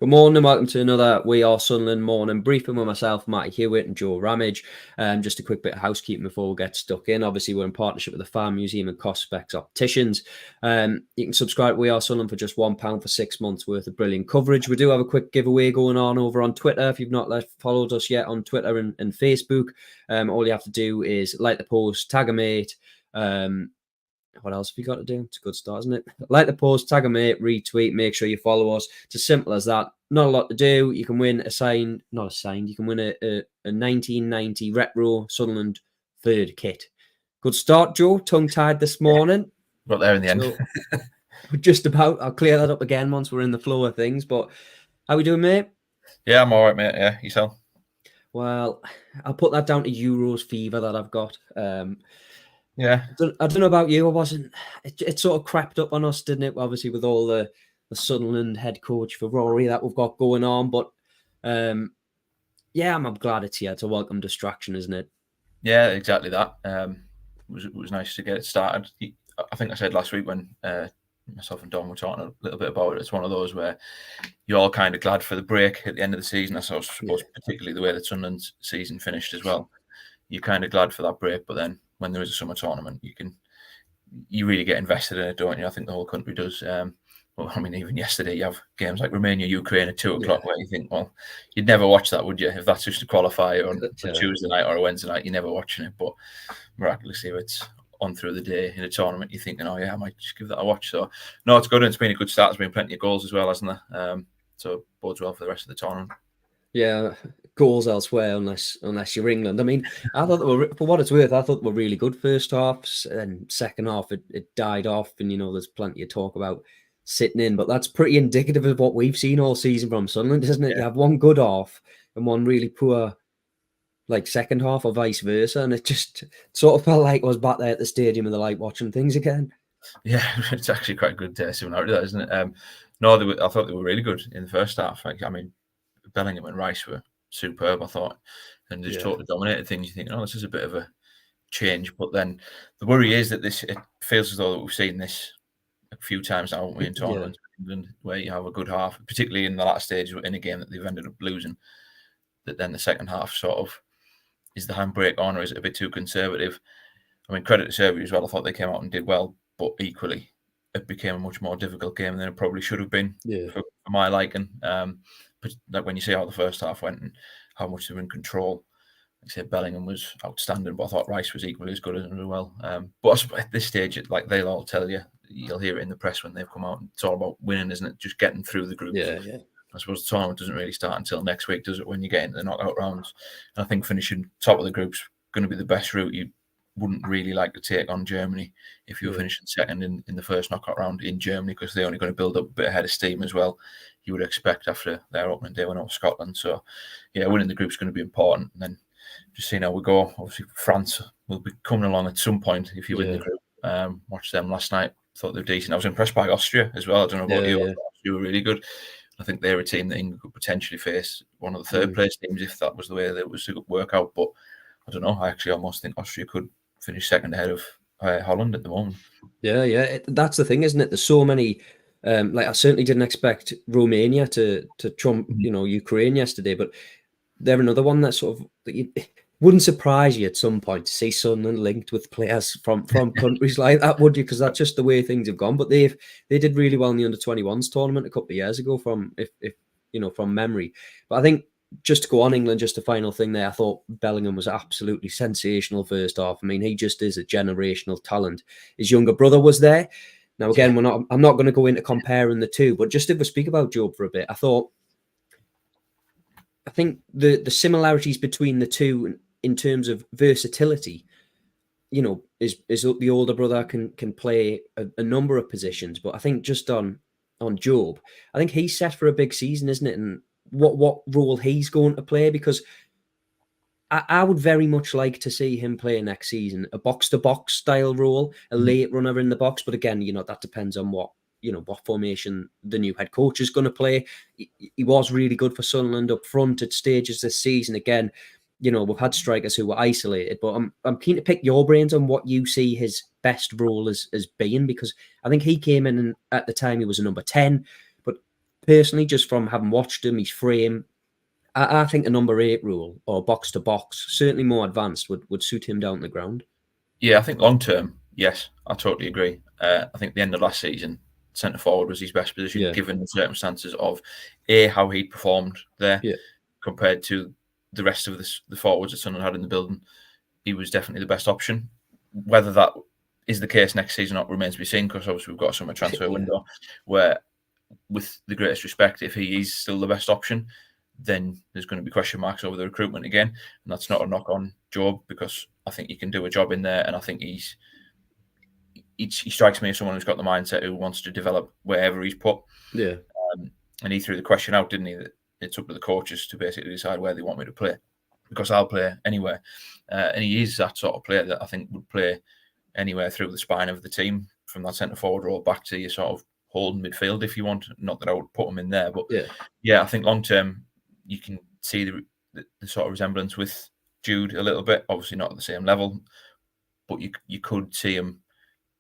Good morning and welcome to another We Are Sunderland morning briefing with myself, Matty, Hewitt and Joe Ramage. Just a quick bit of housekeeping before we get stuck in. Obviously, we're in partnership with the Farm Museum and Cost Specs Opticians. You can subscribe to We Are Sunderland for just £1 for 6 months worth of brilliant coverage. We do have a quick giveaway going on over on Twitter. If you've not followed us yet on Twitter and Facebook, all you have to do is like the post, tag a mate. What else have you got to do? It's a good start, isn't it? Like the post, tag a mate, retweet, make sure you follow us. It's as simple as that. Not a lot to do. You can win you can win a 1990 retro Sunderland third kit. Good start, Joe. Tongue-tied this morning. Got there in the end. Just about. I'll clear that up again once we're in the flow of things. But how we doing, mate? Yeah, I'm all right, mate. Yeah, yourself? Well, I'll put that down to Euros fever that I've got. Yeah. I don't know about you. It sort of crept up on us, didn't it? Obviously, with all the Sunderland head coach for Rory that we've got going on. But yeah, I'm glad it's here. It's a welcome distraction, isn't it? Yeah, exactly that. It was nice to get it started. I think I said last week when myself and Don were talking a little bit about it, it's one of those where you're all kind of glad for the break at the end of the season. I suppose particularly the way that Sunderland's season finished as well. You're kind of glad for that break, but then when there is a summer tournament, you really get invested in it, don't you? I think the whole country does. Well, I mean, even yesterday, you have games like Romania, Ukraine at 2 o'clock where you think, well, you'd never watch that, would you? If that's just a qualifier on a Tuesday night or a Wednesday night, you're never watching it. But miraculously, if it's on through the day in a tournament, you're thinking, oh, yeah, I might just give that a watch. So, no, it's good. And it's been a good start. There's been plenty of goals as well, hasn't there? So, bodes well for the rest of the tournament. Yeah, goals elsewhere unless you're England. I mean, I thought for what it's worth, I thought they were really good first halves, and second half it died off, and there's plenty of talk about sitting in, but that's pretty indicative of what we've seen all season from Sunderland, isn't it? Yeah. You have one good half and one really poor second half, or vice versa, and it just sort of felt like I was back there at the stadium of the light watching things again. Yeah, it's actually quite a good similarity, that, isn't it? No, I thought they were really good in the first half. I mean, Bellingham and Rice were superb, I thought, and just totally dominated things. You think, oh, this is a bit of a change, but then the worry is that it feels as though that we've seen this a few times now, haven't we, in tournaments in England, where you have a good half, particularly in the latter stage in a game that they've ended up losing, that then the second half sort of is the handbrake on, or is it a bit too conservative? I mean, credit to Serbia as well. I thought they came out and did well, but equally, it became a much more difficult game than it probably should have been for my liking. But like when you see how the first half went and how much they were in control, like I said, Bellingham was outstanding, but I thought Rice was equally as good as well. But at this stage, they'll all tell you, you'll hear it in the press when they've come out. It's all about winning, isn't it? Just getting through the groups. Yeah. I suppose the tournament doesn't really start until next week, does it? When you get into the knockout rounds, and I think finishing top of the group's going to be the best route. You wouldn't really like to take on Germany if you were finishing second in the first knockout round in Germany, because they're only going to build up a bit ahead of steam as well. You would expect after their opening day when over Scotland. So, yeah, winning the group is going to be important. And then just seeing how we go. Obviously, France will be coming along at some point if you win the group. Watched them last night. Thought they were decent. I was impressed by Austria as well. I don't know about you. Austria were really good. I think they're a team that England could potentially face, one of the third place teams, if that was the way that it was to work out. But I don't know. I actually almost think Austria could finish second ahead of Holland at the moment. Yeah. That's the thing, isn't it? There's so many. I certainly didn't expect Romania to trump, Ukraine yesterday, but they're another one that sort of wouldn't surprise you at some point to see Sunderland linked with players from countries like that, would you? Because that's just the way things have gone. But they did really well in the under-21s tournament a couple of years ago, from memory. But I think, just to go on England, just a final thing there, I thought Bellingham was absolutely sensational first half. I mean, he just is a generational talent. His younger brother was there. Now, again, I'm not going to go into comparing the two, but just if we speak about Jobe for a bit, I think the similarities between the two in terms of versatility, is the older brother can play a number of positions, but I think just on Jobe, I think he's set for a big season, isn't it? And what role he's going to play, because I would very much like to see him play next season a box-to-box style role, a late runner in the box. But again, that depends on what formation the new head coach is going to play. He was really good for Sunderland up front at stages this season. Again, we've had strikers who were isolated, but I'm keen to pick your brains on what you see his best role as being, because I think he came in and at the time he was a number 10, but personally, just from having watched him, his frame, I think a number 8 rule or box to box, certainly more advanced, would suit him down to the ground. Yeah, I think long term, yes, I totally agree. I think the end of last season, centre forward was his best position, given the circumstances of how he performed there compared to the rest of the forwards that Sunderland had in the building. He was definitely the best option. Whether that is the case next season or not remains to be seen, because obviously we've got a summer transfer window where, with the greatest respect, if he is still the best option, then there's going to be question marks over the recruitment again. And that's not a knock on Jobe, because I think he can do a job in there, and I think he strikes me as someone who's got the mindset, who wants to develop wherever he's put. Yeah. And he threw the question out, didn't he, that it's up to the coaches to basically decide where they want me to play, because I'll play anywhere. And he is that sort of player that I think would play anywhere through the spine of the team, from that centre forward role back to your sort of holding midfield, if you want. Not that I would put him in there, but yeah, I think long term you can see the sort of resemblance with Jude a little bit. Obviously not at the same level, but you could see him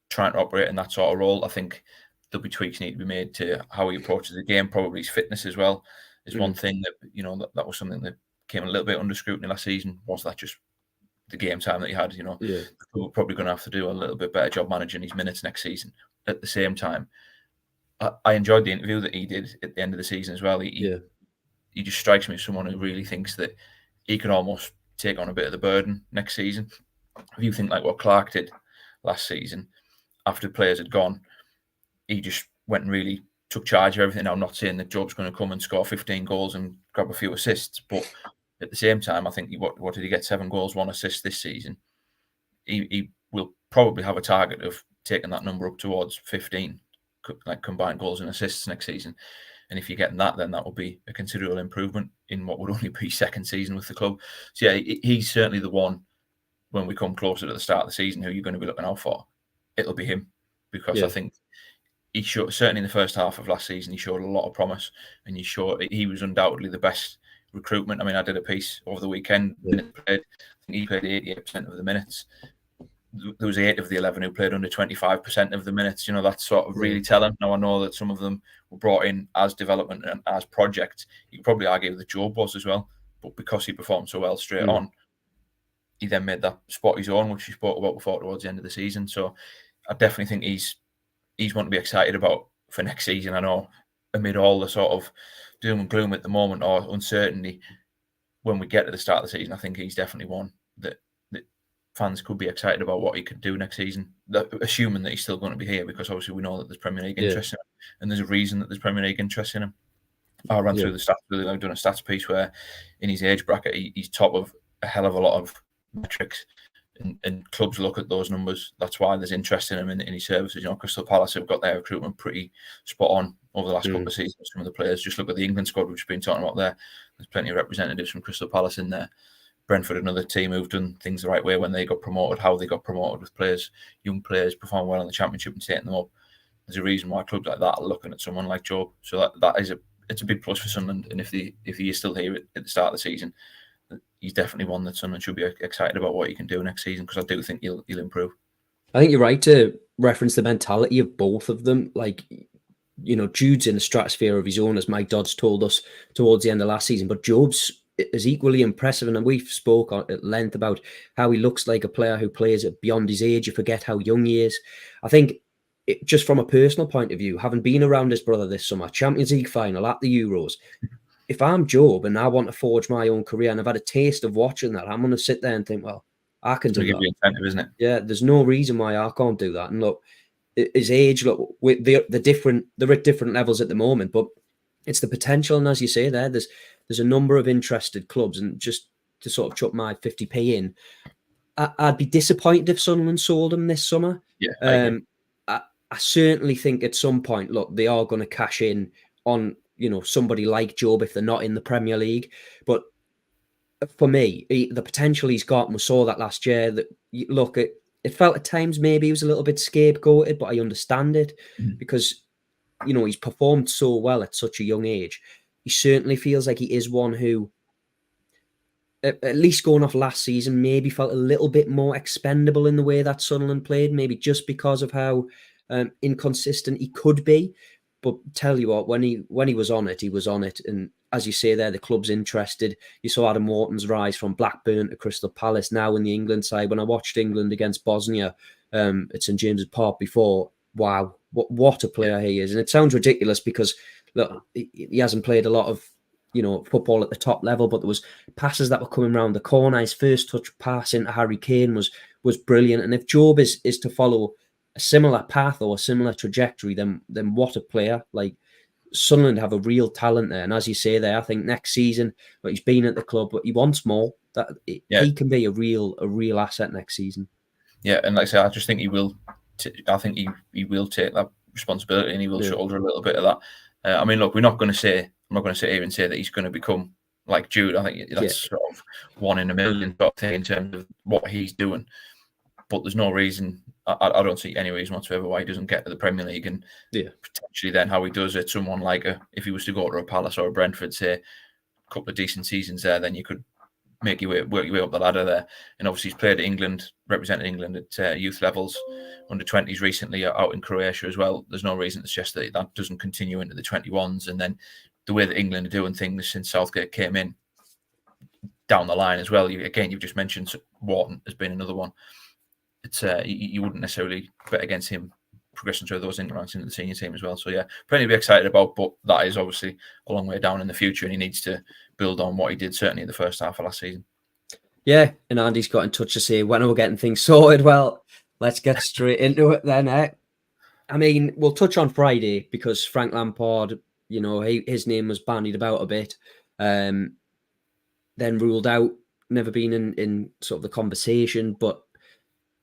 trying to operate in that sort of role. I think there'll be tweaks need to be made to how he approaches the game. Probably his fitness as well is one thing that, that was something that came a little bit under scrutiny last season. Was that just the game time that he had? We're probably going to have to do a little bit better job managing his minutes next season. At the same time, I enjoyed the interview that he did at the end of the season as well. He just strikes me as someone who really thinks that he can almost take on a bit of the burden next season. If you think like what Clark did last season, after players had gone, he just went and really took charge of everything. Now, I'm not saying that Jobe's going to come and score 15 goals and grab a few assists, but at the same time, I think what did he get? 7 goals, 1 assist this season. He will probably have a target of taking that number up towards 15, like combined goals and assists next season. And if you're getting that, then that will be a considerable improvement in what would only be second season with the club. So yeah, he's certainly the one, when we come closer to the start of the season, who you're going to be looking out for. It'll be him, because I think he showed, certainly in the first half of last season, he showed a lot of promise, and he was undoubtedly the best recruitment. I mean, I did a piece over the weekend. I think he played 88% of the minutes. There was 8 of the 11 who played under 25% of the minutes. That's sort of really telling. Now, I know that some of them were brought in as development and as projects. You could probably argue that Jobe was as well, but because he performed so well straight on, he then made that spot his own, which he spoke about before towards the end of the season. So I definitely think he's one to be excited about for next season. I know, amid all the sort of doom and gloom at the moment, or uncertainty, when we get to the start of the season, I think he's definitely one that fans could be excited about what he could do next season, assuming that he's still going to be here, because obviously we know that there's Premier League interest in him, and there's a reason that there's Premier League interest in him. I ran through the stats. I've done a stats piece where, in his age bracket, he's top of a hell of a lot of metrics, and clubs look at those numbers. That's why there's interest in him in his services. Crystal Palace have got their recruitment pretty spot on over the last couple of seasons. Some of the players, just look at the England squad we've been talking about there. There's plenty of representatives from Crystal Palace in there. Brentford, another team who've done things the right way when they got promoted, how they got promoted, with players, young players, perform well in the Championship and taking them up. There's a reason why clubs like that are looking at someone like Jobe. So that is it's a big plus for Sunderland. And if he is still here at the start of the season, he's definitely one that Sunderland should be excited about what he can do next season, because I do think he'll improve. I think you're right to reference the mentality of both of them. Like, Jude's in the stratosphere of his own, as Mike Dodds told us towards the end of last season, but Jobe's is equally impressive. And we've spoke at length about how he looks like a player who plays beyond his age. You forget how young he is. I think just from a personal point of view, having been around his brother this summer, Champions League final at the Euros, if I'm Jobe and I want to forge my own career and I've had a taste of watching that, I'm going to sit there and think, well, I can do that. It's an incentive, isn't it? Yeah, there's no reason why I can't do that. And look, his age, look, they're at different levels at the moment, but it's the potential. And as you say there's a number of interested clubs, and just to sort of chuck my 50p in, I'd be disappointed if Sunderland sold him this summer. Yeah, I certainly think at some point, look, they are going to cash in on somebody like Jobe if they're not in the Premier League. But for me, the potential he's got, and we saw that last year, that look, it felt at times maybe he was a little bit scapegoated, but I understand it because he's performed so well at such a young age. He certainly feels like he is one who, at least going off last season, maybe felt a little bit more expendable in the way that Sunderland played, maybe just because of how inconsistent he could be. But tell you what, when he was on it, he was on it. And as you say there, the club's interested. You saw Adam Wharton's rise from Blackburn to Crystal Palace, now in the England side. When I watched England against Bosnia at St James's Park before, wow, what a player he is. And it sounds ridiculous because, look, he hasn't played a lot of, football at the top level, but there was passes that were coming around the corner. His first touch pass into Harry Kane was brilliant. And if Jobe is to follow a similar path or a similar trajectory, then what a player. Like, Sunderland have a real talent there. And as you say there, I think next season, but he's been at the club, but he wants more. He can be a real asset next season. Yeah, and like I say, I just think he will. I think he will take that responsibility and he will shoulder a little bit of that. I mean, look, I'm not going to say that he's going to become like Jude. I think that's sort of 1 in a million sort of thing in terms of what he's doing. But there's no reason. I don't see any reason whatsoever why he doesn't get to the Premier League, and potentially then how he does it. Someone like if he was to go to a Palace or a Brentford, say, a couple of decent seasons there, then you could work your way up the ladder there. And obviously he's played England, represented England at youth levels, under 20s recently out in Croatia as well. There's no reason to suggest that doesn't continue into the 21s, and then the way that England are doing things since Southgate came in down the line as well. You've just mentioned Wharton has been another one. It's you wouldn't necessarily bet against him progressing through those England ranks into the senior team as well. So plenty to be excited about, but that is obviously a long way down in the future, and he needs to build on what he did certainly in the first half of last season. Yeah, and Andy's got in touch to say, when are we getting things sorted? Well, let's get straight into it then. I mean, we'll touch on Friday because Frank Lampard, his name was bandied about a bit, then ruled out, never been in sort of the conversation, but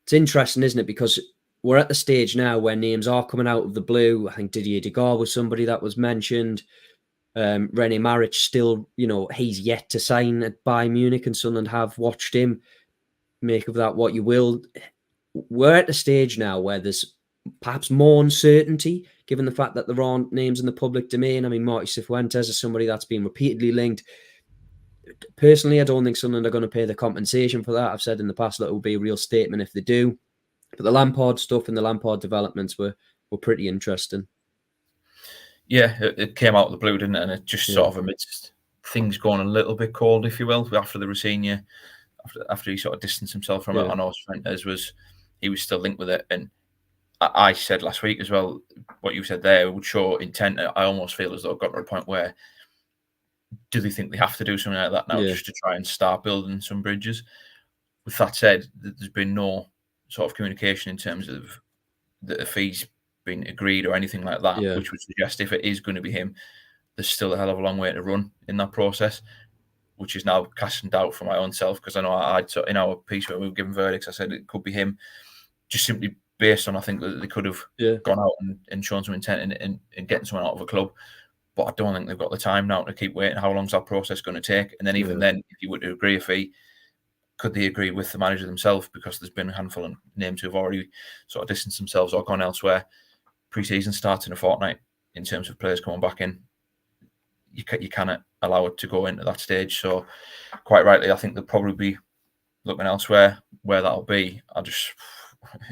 it's interesting, isn't it? Because we're at the stage now where names are coming out of the blue. I think Didier Degas was somebody that was mentioned. René Maric still, he's yet to sign at Bayern Munich, and Sunderland have watched him. Make of that what you will. We're at the stage now where there's perhaps more uncertainty, given the fact that there aren't names in the public domain. I mean, Marty Cifuentes is somebody that's been repeatedly linked. Personally, I don't think Sunderland are going to pay the compensation for that. I've said in the past that it will be a real statement if they do. But the Lampard stuff and the Lampard developments were pretty interesting. Yeah, it came out of the blue, didn't it? And it just sort of amidst things going a little bit cold, if you will, after the Rosinha, after he sort of distanced himself from it. I know he was still linked with it. And I said last week as well, what you said there would show intent. I almost feel as though it got to a point where, do they think they have to do something like that now just to try and start building some bridges? With that said, there's been no sort of communication in terms of the fees being agreed or anything like that, which would suggest if it is going to be him, there's still a hell of a long way to run in that process, which is now casting doubt for my own self, because I know in our piece where we were given verdicts, I said it could be him, just simply based on I think that they could have gone out and shown some intent in getting someone out of a club. But I don't think they've got the time now to keep waiting. How long's that process going to take? And then even then, if you were to agree a fee, could they agree with the manager themselves? Because there's been a handful of names who have already sort of distanced themselves or gone elsewhere. Pre-season starts in a fortnight in terms of players coming back in. You cannot allow it to go into that stage. So quite rightly, I think they'll probably be looking elsewhere. Where that'll be,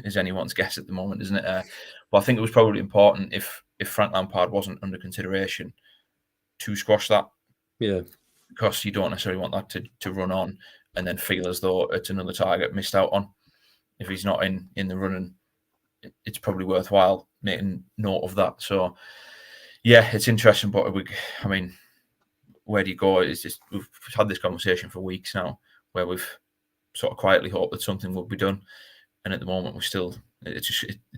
is anyone's guess at the moment, isn't it? But I think it was probably important if Frank Lampard wasn't under consideration to squash that. Yeah. Because you don't necessarily want that to run on and then feel as though it's another target missed out on. If he's not in the running, it's probably worthwhile making note of that. So, yeah, it's interesting. But where do you go? It's just we've had this conversation for weeks now, where we've sort of quietly hoped that something will be done, and at the moment we're still. It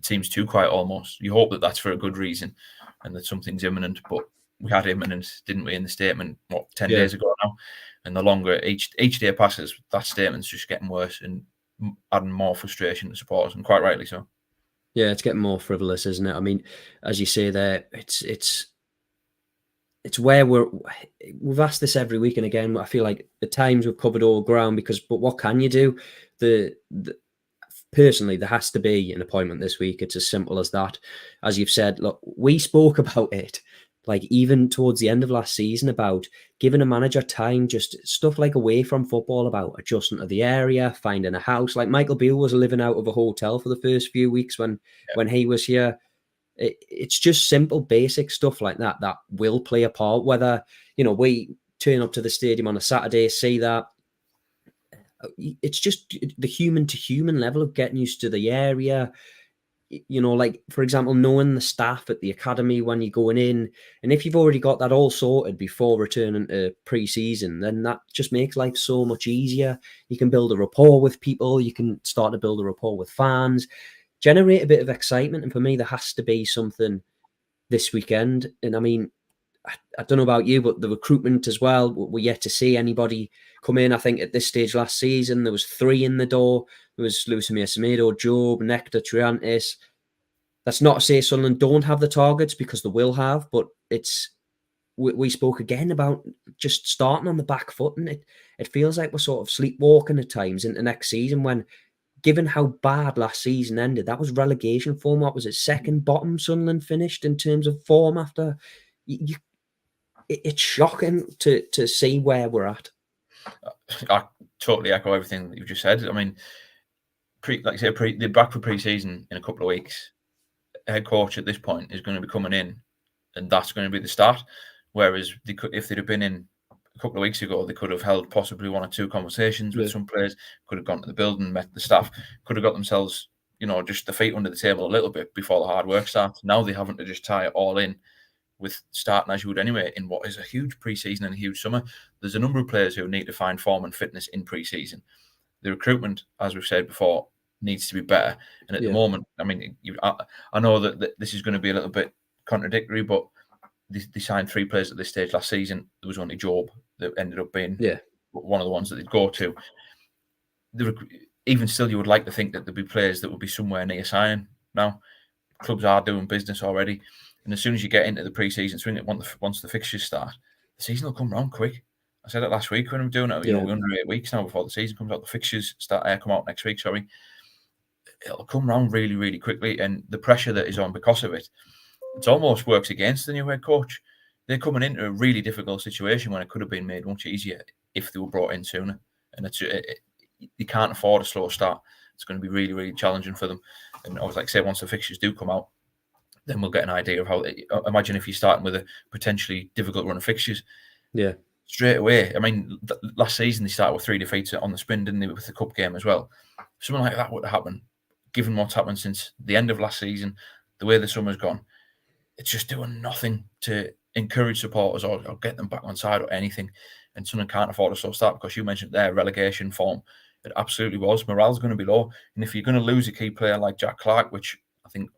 seems too quiet almost. You hope that that's for a good reason, and that something's imminent. But we had imminent, didn't we, in the statement 10 days ago now? And the longer each day passes, that statement's just getting worse and adding more frustration to supporters, and quite rightly so. Yeah, it's getting more frivolous, isn't it? I mean, as you say there, it's where we've asked this every week, and again, I feel like at times we've covered all ground but what can you do? Personally, there has to be an appointment this week. It's as simple as that. As you've said, look, we spoke about it, like even towards the end of last season, about giving a manager time, just stuff like away from football, about adjusting to the area, finding a house. Like Michael Beale was living out of a hotel for the first few weeks when he was here. It's just simple, basic stuff like that that will play a part. Whether, we turn up to the stadium on a Saturday, see that. It's just the human to human level of getting used to the area. Like, for example, knowing the staff at the academy when you're going in. And if you've already got that all sorted before returning to pre-season, then that just makes life so much easier. You can build a rapport with people. You can start to build a rapport with fans, generate a bit of excitement. And for me, there has to be something this weekend. And I mean, I don't know about you, but the recruitment as well, we're yet to see anybody come in. I think at this stage last season, there was 3 in the door. There was Lusamir Semedo, Jobe, Nectar, Triantis. That's not to say Sunderland don't have the targets, because they will have, but we spoke again about just starting on the back foot, and it feels like we're sort of sleepwalking at times into next season, when, given how bad last season ended, that was relegation form. What was it? Second bottom Sunderland finished in terms of form after. It's shocking to see where we're at. I totally echo everything that you've just said. I mean, they're back for pre-season in a couple of weeks. Head coach at this point is going to be coming in, and that's going to be the start. Whereas if they'd have been in a couple of weeks ago, they could have held possibly 1 or 2 conversations with some players, could have gone to the building, met the staff, could have got themselves, just the feet under the table a little bit before the hard work starts. Now they're having to just tie it all in with starting as you would anyway in what is a huge pre-season and a huge summer. There's a number of players who need to find form and fitness in pre-season. The recruitment, as we've said before, needs to be better. And at the moment, I mean, I know that this is going to be a little bit contradictory, but they signed 3 players at this stage last season. There was only Jobe that ended up being one of the ones that they'd go to. Even still, you would like to think that there'd be players that would be somewhere near signing now. Clubs are doing business already. And as soon as you get into the pre-season swing, once the fixtures start, the season will come round quick. I said it last week when I'm doing it. We're under 8 weeks now before the season comes out. The fixtures come out next week. Sorry, it'll come round really, really quickly, and the pressure that is on because of it, it almost works against the new head coach. They're coming into a really difficult situation when it could have been made much easier if they were brought in sooner. And you can't afford a slow start. It's going to be really, really challenging for them. And I was like, say, once the fixtures do come out, then we'll get an idea of how. Imagine if you're starting with a potentially difficult run of fixtures. Yeah. Straight away. I mean, last season they started with 3 defeats on the spin, didn't they, with the cup game as well? Something like that would have happened, given what's happened since the end of last season, the way the summer's gone. It's just doing nothing to encourage supporters or get them back on side or anything. And Sunderland can't afford a slow start, because you mentioned their relegation form. It absolutely was. Morale's going to be low. And if you're going to lose a key player like Jack Clark, which I think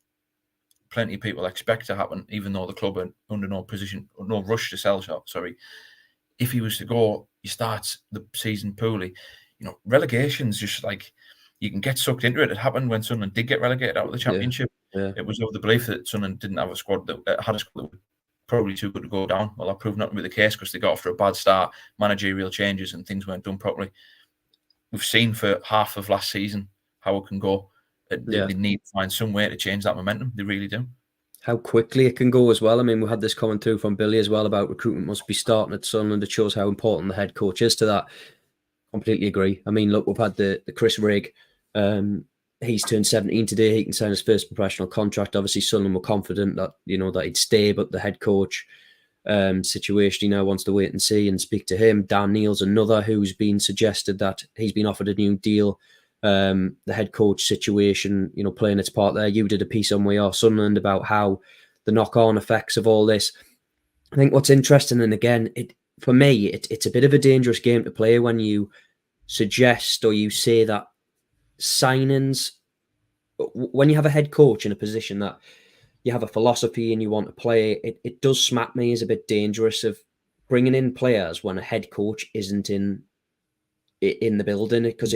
plenty of people expect to happen, even though the club are under no rush to sell. Sorry, if he was to go, he starts the season poorly. Relegation's just like, you can get sucked into it. It happened when Sunderland did get relegated out of the Championship. Yeah. It was of the belief that Sunderland didn't have a squad that had a squad that was probably too good to go down. Well, that proved not to be the case, because they got off to a bad start, managerial changes, and things weren't done properly. We've seen for half of last season how it can go. They need to find some way to change that momentum. They really do. How quickly it can go as well. I mean, we had this comment through from Billy as well about recruitment must be starting at Sunderland. It shows how important the head coach is to that. Completely agree. I mean, look, we've had the Chris Rigg. He's turned 17 today. He can sign his first professional contract. Obviously, Sunderland were confident that that he'd stay, but the head coach situation, he now wants to wait and see and speak to him. Dan Neal's another who's been suggested that he's been offered a new deal. The head coach situation, playing its part there. You did a piece on We Are Sunderland about how the knock-on effects of all this. I think what's interesting, and again, for me, it's a bit of a dangerous game to play when you suggest or you say that signings, when you have a head coach in a position that you have a philosophy and you want to play, it does smack me as a bit dangerous of bringing in players when a head coach isn't in the building, because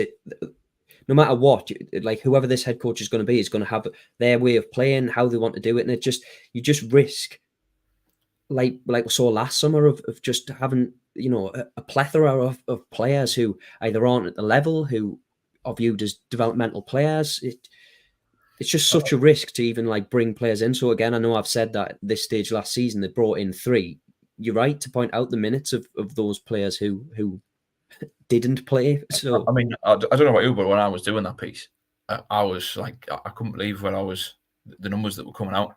no matter what, like whoever this head coach is going to be is going to have their way of playing, how they want to do it. And you just risk, like we saw last summer, of just having, a plethora of players who either aren't at the level, who are viewed as developmental players. It's just such a risk to even bring players in. So again, I know I've said that at this stage last season, they brought in 3. You're right to point out the minutes of those players who didn't play. So I mean, I don't know about you, but when I was doing that piece, I was like, I couldn't believe the numbers that were coming out.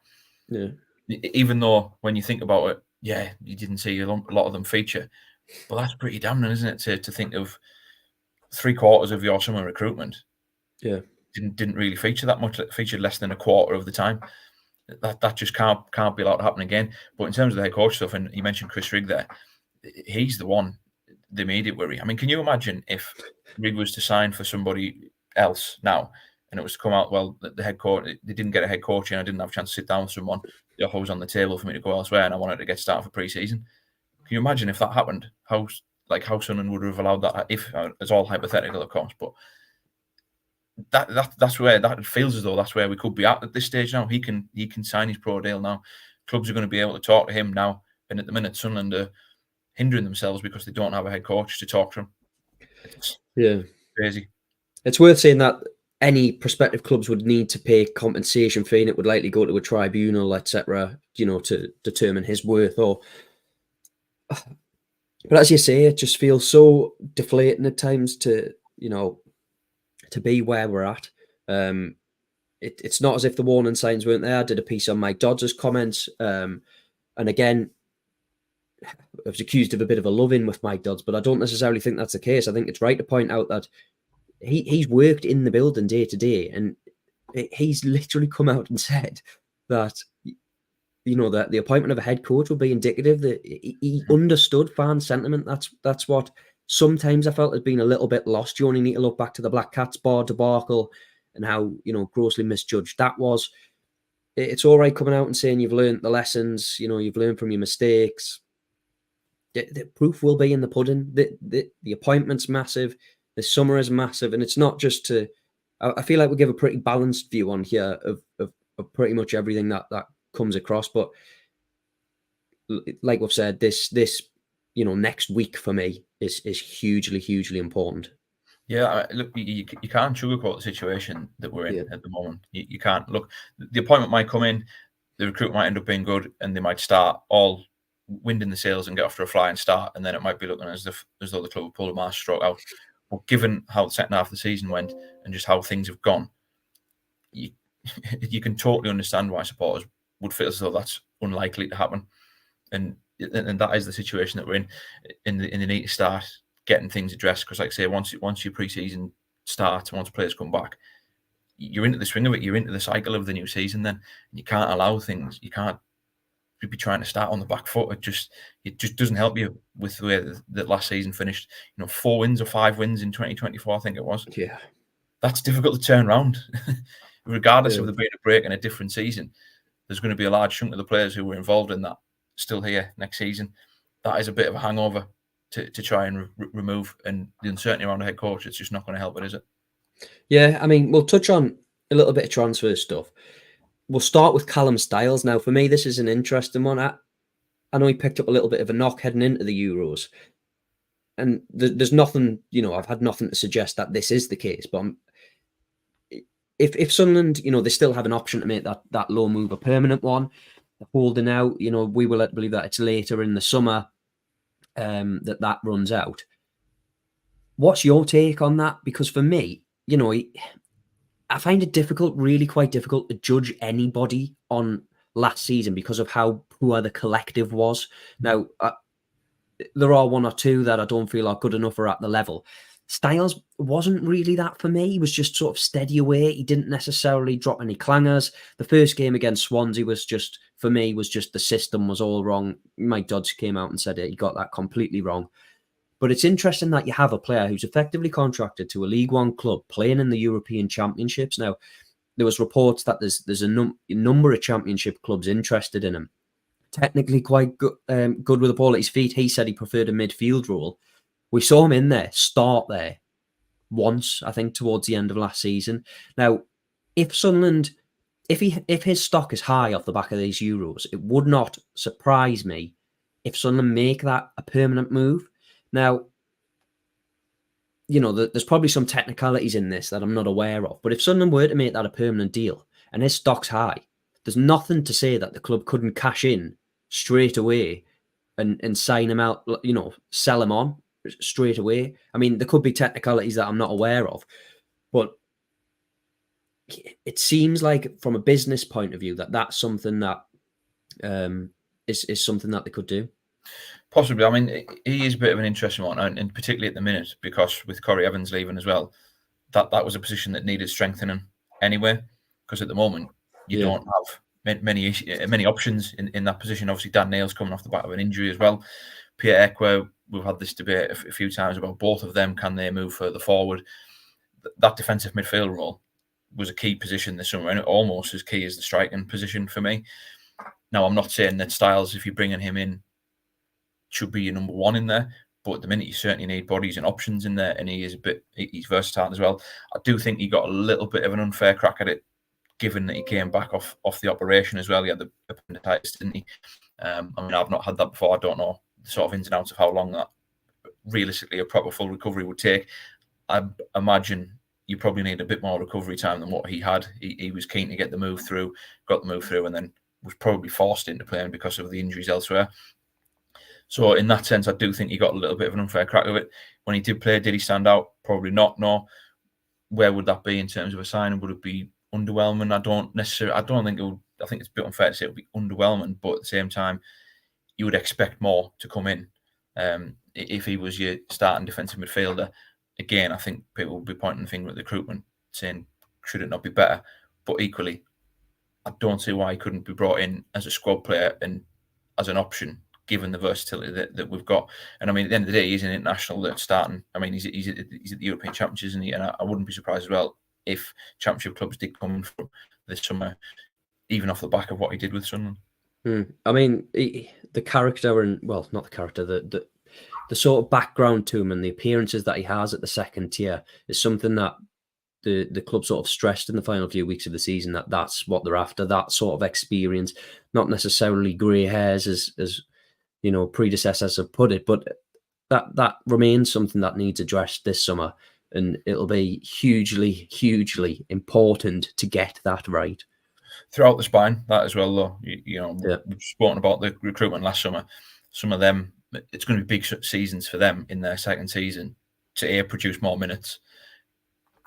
Yeah. Even though when you think about it, yeah, you didn't see a lot of them feature, but that's pretty damning, isn't it? To think of 3/4 of your summer recruitment, Yeah, didn't really feature that much. It featured less than a quarter of the time. That just can't be allowed to happen again. But in terms of the head coach stuff, and you mentioned Chris Rigg there, he's the one, the immediate worry. I mean, can you imagine if Rigg was to sign for somebody else now, and it was to come out, well, the head coach, they didn't get a head coach, and I didn't have a chance to sit down with someone. The offer was on the table for me to go elsewhere, and I wanted to get started for pre-season. Can you imagine if that happened? How Sunderland would have allowed that? If it's all hypothetical, of course, but that's where that feels as though that's where we could be at this stage now. He can sign his pro deal now. Clubs are going to be able to talk to him now, and at the minute, Sunderland are hindering themselves because they don't have a head coach to talk to them. It's crazy. It's worth saying that any prospective clubs would need to pay compensation fee, and it would likely go to a tribunal, etc., to determine his worth. But as you say, it just feels so deflating at times to be where we're at. It's not as if the warning signs weren't there. I did a piece on Mike Dodds' comments, and again, I was accused of a bit of a love-in with Mike Dodds, but I don't necessarily think that's the case. I think it's right to point out that he's worked in the building day to day, and he's literally come out and said that that the appointment of a head coach will be indicative that he understood fan sentiment. That's what sometimes I felt has been a little bit lost. You only need to look back to the Black Cats bar debacle and how grossly misjudged that was. It's all right coming out and saying you've learned the lessons, you've learned from your mistakes. The proof will be in the pudding. The appointment's massive. The summer is massive, and it's not just to. I feel like we give a pretty balanced view on here of pretty much everything that comes across. But like we've said, this next week for me is hugely important. Yeah, look, you can't sugarcoat the situation that we're in at the moment. You can't. Look, the appointment might come in, the recruit might end up being good, and they might start all wind in the sails and get off to a flying start, and then it might be looking as though the club have pulled a master stroke out. But given how the second half of the season went and just how things have gone, you can totally understand why supporters would feel as though that's unlikely to happen, and that is the situation that we're in. In the need to start getting things addressed, because, like I say, once your pre-season starts, once players come back, you're into the swing of it. You're into the cycle of the new season. Then and you can't allow things. You can't be trying to start on the back foot. It just doesn't help you with the way that last season finished. 4 wins or 5 wins in 2024, I think it was. Yeah, that's difficult to turn around. Regardless of there being a break in a different season, there's going to be a large chunk of the players who were involved in that still here next season. That is a bit of a hangover to try and remove, and the uncertainty around the head coach, it's just not going to help it, is it? Yeah, I mean, we'll touch on a little bit of transfer stuff. We'll start with Callum Styles. Now, for me, this is an interesting one. I know he picked up a little bit of a knock heading into the Euros, and there's nothing, I've had nothing to suggest that this is the case, but if Sunderland, they still have an option to make that low move a permanent one, holding out, we will believe that it's later in the summer that runs out. What's your take on that? Because for me, I find it really quite difficult to judge anybody on last season because of how poor the collective was. Now, there are 1 or 2 that I don't feel are good enough or at the level. Styles wasn't really that for me. He was just sort of steady away. He didn't necessarily drop any clangers. The first game against Swansea was just the system was all wrong. Mike Dodds came out and said it. He got that completely wrong. But it's interesting that you have a player who's effectively contracted to a League One club playing in the European Championships. Now, there was reports that there's a number of Championship clubs interested in him. Technically quite good with the ball at his feet. He said he preferred a midfield role. We saw him in there, start there once, I think, towards the end of last season. Now, if Sunderland, if his stock is high off the back of these Euros, it would not surprise me if Sunderland make that a permanent move. Now, there's probably some technicalities in this that I'm not aware of, but if Sunderland were to make that a permanent deal and his stock's high, there's nothing to say that the club couldn't cash in straight away and sign him out, sell him on straight away. I mean, there could be technicalities that I'm not aware of, but it seems like from a business point of view that's something that is something that they could do. Possibly. I mean, he is a bit of an interesting one, and particularly at the minute, because with Corey Evans leaving as well, that was a position that needed strengthening anyway. Because at the moment, you don't have many options in that position. Obviously, Dan Neil's coming off the back of an injury as well. Pierre Ekwe, we've had this debate a few times about both of them. Can they move further forward? That defensive midfield role was a key position this summer, and almost as key as the striking position for me. Now, I'm not saying that Styles, if you're bringing him in, should be your number one in there, but at the minute you certainly need bodies and options in there, and he's versatile as well. I do think he got a little bit of an unfair crack at it, given that he came back off the operation as well. He had the appendicitis, didn't he? I mean, I've not had that before. I don't know the sort of ins and outs of how long that realistically a proper full recovery would take. I imagine you probably need a bit more recovery time than what he had. He was keen to get the move through, got the move through, and then was probably forced into playing because of the injuries elsewhere. So in that sense, I do think he got a little bit of an unfair crack of it. When he did play, did he stand out? Probably not, no. Where would that be in terms of a signing? Would it be underwhelming? I think it's a bit unfair to say it would be underwhelming, but at the same time, you would expect more to come in. If he was your starting defensive midfielder, again, I think people would be pointing the finger at the recruitment, saying, should it not be better? But equally, I don't see why he couldn't be brought in as a squad player and as an option, given the versatility that we've got. And I mean, at the end of the day, he's an international that's starting. I mean, he's at the European Championships, isn't he? And I wouldn't be surprised as well if Championship clubs did come in from this summer, even off the back of what he did with Sunderland. I mean, the character and, well, not the character, the sort of background to him and the appearances that he has at the second tier is something that the club sort of stressed in the final few weeks of the season, that's what they're after, that sort of experience, not necessarily grey hairs as you know, predecessors have put it, but that remains something that needs addressed this summer, and it'll be hugely important to get that right. Throughout the spine, that as well, though. We've spoken about the recruitment last summer. Some of them, it's going to be big seasons for them in their second season to produce more minutes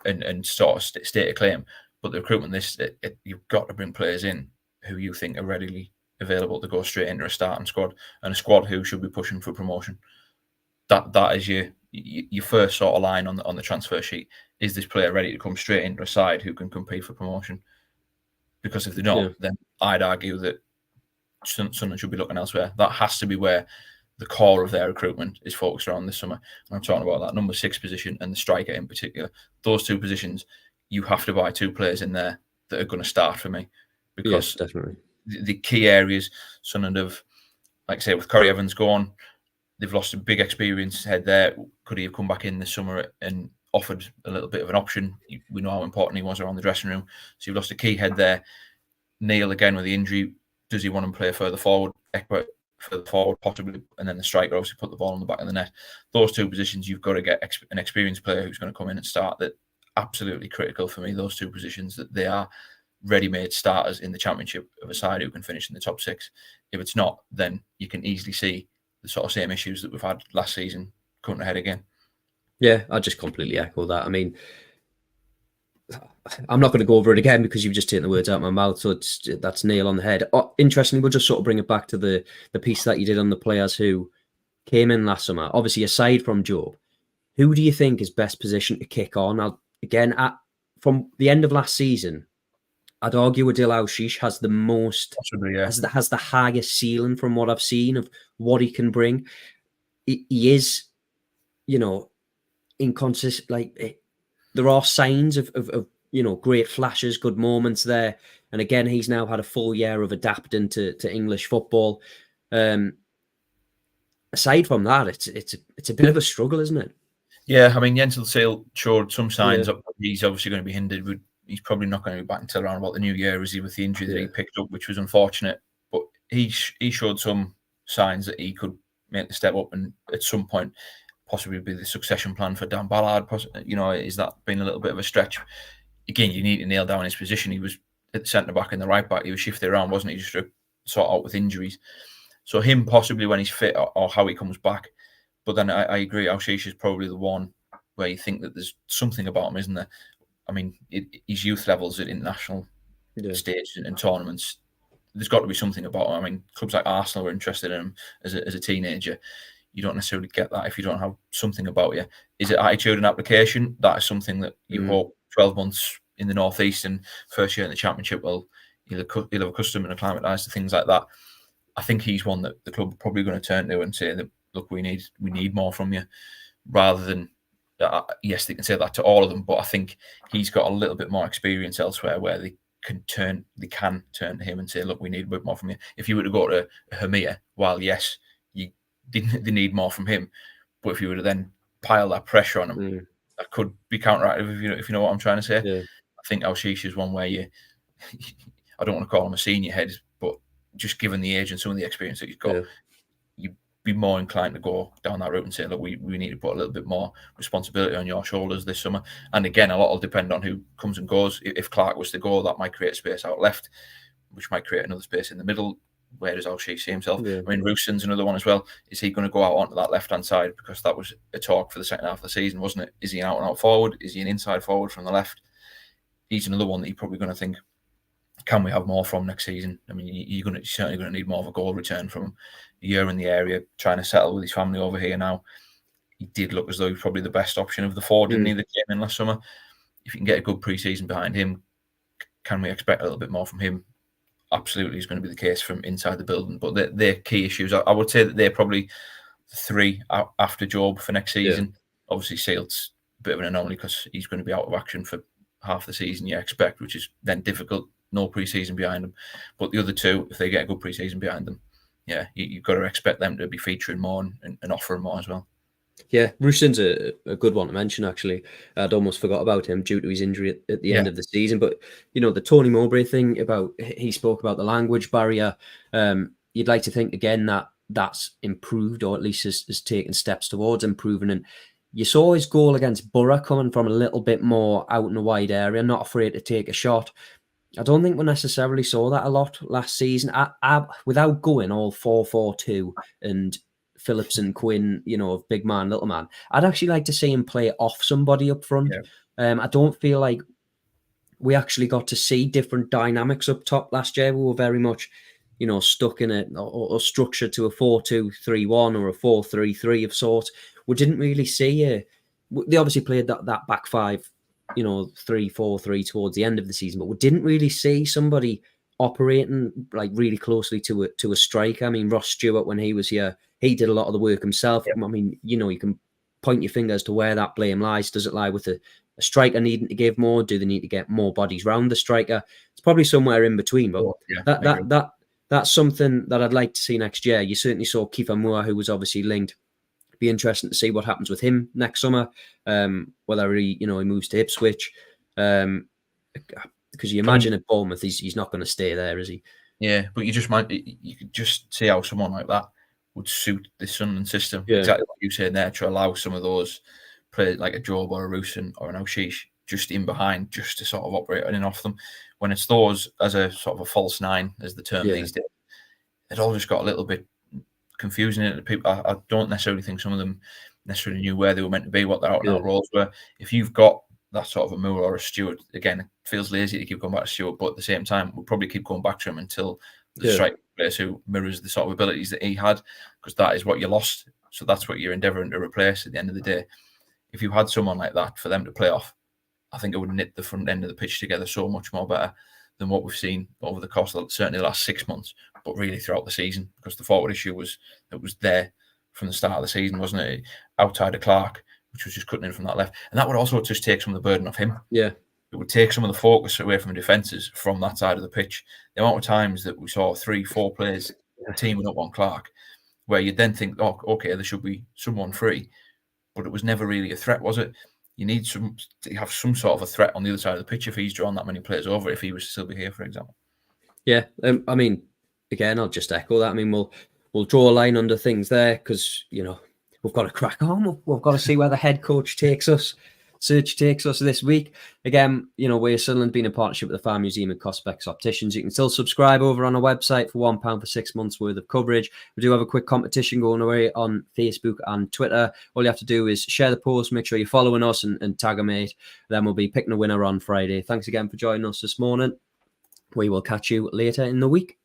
and sort of state a claim. But the recruitment, you've got to bring players in who you think are readily available to go straight into a starting squad, and a squad who should be pushing for promotion. That is your first sort of line on the transfer sheet. Is this player ready to come straight into a side who can compete for promotion? Because if they're not, then I'd argue that Sunderland should be looking elsewhere. That has to be where the core of their recruitment is focused around this summer. And I'm talking about that number 6 position and the striker in particular. Those two positions, you have to buy 2 players in there that are going to start for me. Because definitely. The key areas, Sunderland have, like I say, with Corey Evans gone, they've lost a big experience head there. Could he have come back in this summer and offered a little bit of an option? We know how important he was around the dressing room. So you've lost a key head there. Neil, again, with the injury, does he want to play further forward? Ekwe further forward, possibly. And then the striker obviously put the ball in the back of the net. Those 2 positions, you've got to get an experienced player who's going to come in and start. That absolutely critical for me, those 2 positions, that they are ready-made starters in the Championship of a side who can finish in the top 6. If it's not, then you can easily see the sort of same issues that we've had last season coming ahead again. Yeah, I just completely echo that. I mean, I'm not going to go over it again because you've just taken the words out of my mouth, so that's nail on the head. Interestingly, we'll just sort of bring it back to the piece that you did on the players who came in last summer. Obviously, aside from Jobe, who do you think is best positioned to kick on? From the end of last season, I'd argue Adil Al-Shish has the most, has the highest ceiling from what I've seen of what he can bring. He is, inconsistent. Like, there are signs of great flashes, good moments there. And again, he's now had a full year of adapting to English football. Aside from that, it's a bit of a struggle, isn't it? Yeah, I mean, Jens Sale showed some signs of he's obviously going to be hindered. He's probably not going to be back until around about the new year, is he, with the injury that he picked up, which was unfortunate. But he showed some signs that he could make the step up and at some point possibly be the succession plan for Dan Ballard. Is that been a little bit of a stretch? Again, you need to nail down his position. He was at the centre back and the right back. He was shifted around, wasn't he, just to sort out with injuries. So him possibly when he's fit or how he comes back. But then I agree, Al-Shish is probably the one where you think that there's something about him, isn't there? I mean, his youth levels at international stage and tournaments, there's got to be something about him. I mean, clubs like Arsenal were interested in him as a teenager. You don't necessarily get that if you don't have something about you. Is it attitude and application? That is something that you hope 12 months in the North East and first year in the Championship will he'll have accustomed and acclimatised to things like that. I think he's one that the club are probably going to turn to and say that, look, we need more from you, rather than yes, they can say that to all of them, but I think he's got a little bit more experience elsewhere where they can turn to him and say, look, we need a bit more from you. If you were to go to Hamir, while yes, they need more from him, but if you were to then pile that pressure on him, that could be counteractive, if you know what I'm trying to say. Yeah. I think Al-Shish is one where I don't want to call him a senior head, but just given the age and some of the experience that he's got, you'd be more inclined to go down that route and say, look, we need to put a little bit more responsibility on your shoulders this summer. And again, a lot will depend on who comes and goes. If Clark was to go, that might create space out left, which might create another space in the middle. Where does Al-Shish see himself? I mean, Rooston's another one as well. Is he going to go out onto that left-hand side? Because that was a talk for the second half of the season, wasn't it? Is he an out-and-out forward? Is he an inside forward from the left? He's another one that you're probably going to think, can we have more from next season? I mean, you're certainly going to need more of a goal return from him. A year in the area, trying to settle with his family over here now. He did look as though he was probably the best option of the four, didn't he, that came in last summer? If you can get a good pre-season behind him, can we expect a little bit more from him? Absolutely is going to be the case from inside the building. But they're key issues. I would say that they're probably the three after Jobe for next season. Obviously, Sealt's a bit of an anomaly because he's going to be out of action for half the season, you expect, which is then difficult. No pre-season behind them. But the other two, if they get a good pre-season behind them, you've got to expect them to be featuring more and offering more as well. Yeah, Rooston's a good one to mention, actually. I'd almost forgot about him due to his injury at the end of the season. But, the Tony Mowbray thing, he spoke about the language barrier. You'd like to think, again, that's improved, or at least has taken steps towards improving. And you saw his goal against Borough coming from a little bit more out in a wide area, not afraid to take a shot. I don't think we necessarily saw that a lot last season. Without going all 4-4-2 and Phillips and Quinn, of big man, little man, I'd actually like to see him play off somebody up front. I don't feel like we actually got to see different dynamics up top last year. We were very much, stuck in or structured to a 4-2-3-1 or a 4-3-3 of sorts. We didn't really see they obviously played that back five, 3-4-3 towards the end of the season, but we didn't really see somebody operating like really closely to a striker. I mean, Ross Stewart, when he was here, he did a lot of the work himself. I mean, you can point your fingers to where that blame lies. Does it lie with a striker needing to give more? Do they need to get more bodies round the striker? It's probably somewhere in between, but that's something that I'd like to see next year. You certainly saw Kiefer Moore, who was obviously linked. Be interesting to see what happens with him next summer, whether he moves to Ipswich, because you imagine at Bournemouth he's not going to stay there, is he? Yeah, but you could just see how someone like that would suit the Sunderland system. Exactly what you said there, to allow some of those players like a Jobe or a Rooston or an Al-Shish just in behind, just to sort of operate in and off them. When it's those as a sort of a false nine, as the term these days, it all just got a little bit confusing it. People, I don't necessarily think some of them necessarily knew where they were meant to be, what their out-and-out roles were. If you've got that sort of a Moore or a Stewart, again, it feels lazy to keep going back to Stewart, but at the same time, we'll probably keep going back to him until the striker player who mirrors the sort of abilities that he had, because that is what you lost. So that's what you're endeavouring to replace at the end of the day. If you had someone like that for them to play off, I think it would knit the front end of the pitch together so much more better than what we've seen over the course of certainly the last 6 months, but really throughout the season, because the forward issue was there from the start of the season, wasn't it? Outside of Clark, which was just cutting in from that left. And that would also just take some of the burden off him. Yeah. It would take some of the focus away from the defences from that side of the pitch. The amount of times that we saw 3-4 players teaming up on Clark, where you'd then think, oh, okay, there should be someone free, but it was never really a threat, was it? You need to have some sort of a threat on the other side of the pitch if he's drawn that many players over, if he was to still be here, for example. Yeah, I mean, again, I'll just echo that. I mean, we'll draw a line under things there because, we've got to crack on. We've got to see where the head coach takes us. Search takes us this week. Again, we're Sunderland being in partnership with the Farm Museum and Cospex Opticians. You can still subscribe over on our website for £1 for 6 months worth of coverage. We do have a quick competition going away on Facebook and Twitter. All you have to do is share the post, make sure you're following us and tag a mate. Then we'll be picking a winner on Friday. Thanks again for joining us this morning. We will catch you later in the week.